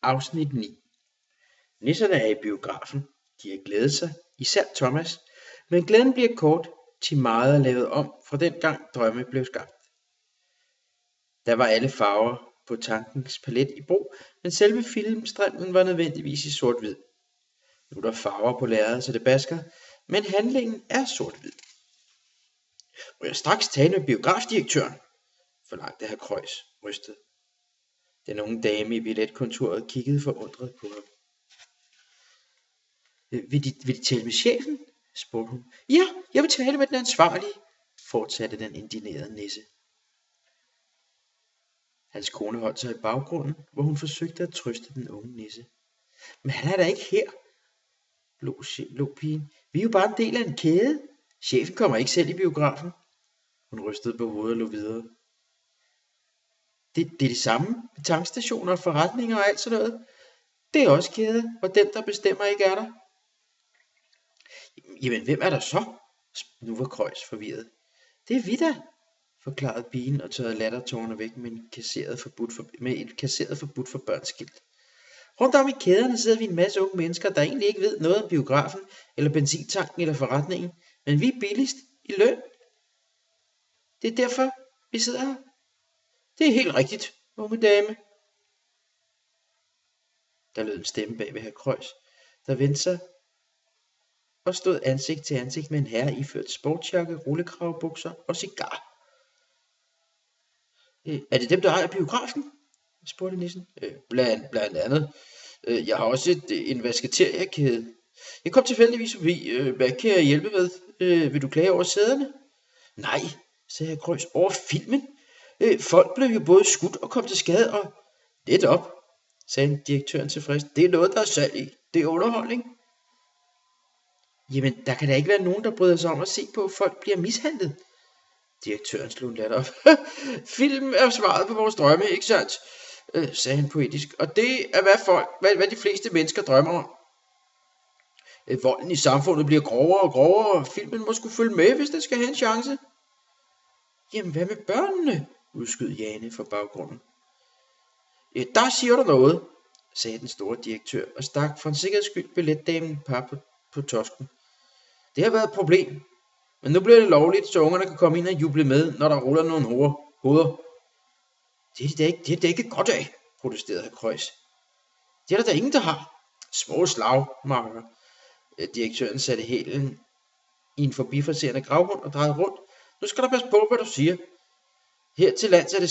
Afsnit 9. Nisserne er i biografen. De har glædet sig, især Thomas, men glæden bliver kort, til meget er lavet om fra den gang drømme blev skabt. Der var alle farver på tankens palet i brug, men selve filmstrimlen var nødvendigvis i sort-hvid. Nu er der farver på lærredet, så det basker, men handlingen er sort-hvid. Må jeg straks tale med biografdirektøren? Forlangte hr. Krøjs rystet. Den unge dame i billetkontoret kiggede forundret på ham. Vil de tale med chefen? Spurgte hun. Ja, jeg vil tale med den ansvarlige, fortsatte den indignerede nisse. Hans kone holdt sig i baggrunden, hvor hun forsøgte at trøste den unge nisse. Men han er da ikke her, lå pigen. Vi er jo bare en del af en kæde. Chefen kommer ikke selv i biografen. Hun rystede på hovedet og lå videre. Det er det samme med tankstationer og forretninger og alt sådan noget. Det er også kæde, hvor den, der bestemmer, ikke er der. Jamen, hvem er der så? Nu var Krøjs forvirret. Det er vi da, forklarede pigen og tørrede lattertårerne væk med et kasseret forbudt for børns skilt. Rundt om i kæderne sidder vi en masse unge mennesker, der egentlig ikke ved noget om biografen, eller benzintanken eller forretningen, men vi er billigst i løn. Det er derfor, vi sidder her. Det er helt rigtigt, unge dame. Der lød en stemme bag ved hr. Krøjs, der vendte sig og stod ansigt til ansigt med en herre iført sportsjakke, rullekravbukser og cigar. Er det dem, der ejer biografen? Spurgte nissen. Blandt andet. Jeg har også en vasketeriekæde. Jeg kom tilfældigvis forbi. Hvad kan jeg hjælpe med? Vil du klage over sæderne? Nej, sagde hr. Krøjs, over filmen. Folk blev jo både skudt og kom til skade, og lidt op, sagde direktøren tilfreds. Det er noget, der er salg i. Det er underholdning. Jamen, der kan da ikke være nogen, der bryder sig om at se på, at folk bliver mishandlet. Direktøren slog en latter op. Film er svaret på vores drømme, ikke sandt? Sagde han poetisk. Og det er, hvad de fleste mennesker drømmer om. Volden i samfundet bliver grovere og grovere, og filmen må skulle følge med, hvis den skal have en chance. Jamen, hvad med børnene? Udskød Jane fra baggrunden. Der siger du noget, sagde den store direktør, og stak for en sikkerheds skyld billetdamen par på tosken. Det har været et problem, men nu bliver det lovligt, så ungerne kan komme ind og juble med, når der ruller nogle hoveder. Det er da ikke godt af, protesterede hr. Krøjs. Det er der ingen, der har. Små slagmarker. Direktøren satte hælen i en forbifarserende gravhund og drejede rundt. Nu skal du passe på, hvad du siger. Her til lands er det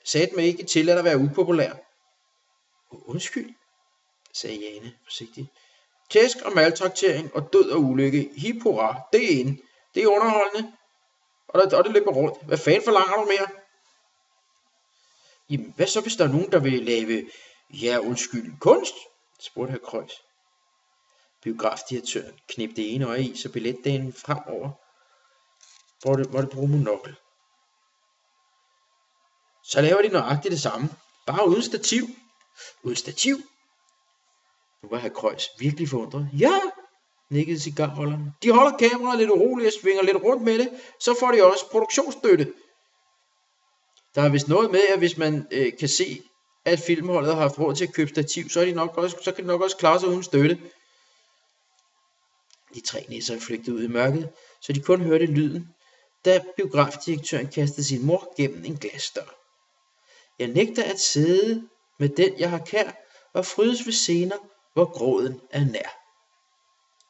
satme ikke tilladt at være upopulær. Undskyld, sagde Jane forsigtigt. Tæsk og maltraktering og død og ulykke. Hip hurra, det er inde. Det er underholdende. Og det løber rundt. Hvad fanden forlanger du mere? Jamen, hvad så hvis der er nogen, der vil lave, kunst? Spurgte hr. Krøjs. Biografdirektøren knep det ene øje i, så billetdagen fremover måtte bruge monokkel. Så laver de nøjagtigt det samme. Bare uden stativ. Uden stativ? Nu var hr. Krøjs virkelig forundret. Ja, nikkede cigarholderen. De holder kameraet lidt uroligt og svinger lidt rundt med det, så får de også produktionsstøtte. Der er vist noget med, at hvis man kan se, at filmholdet har haft råd til at købe stativ, så kan de nok også klare sig uden støtte. De tre nisser flygtede ud i mørket, så de kun hørte lyden, da biografdirektøren kastede sin mor gennem en glasdør. Jeg nægter at sidde med den, jeg har kær, og frydes ved scener, hvor gråden er nær.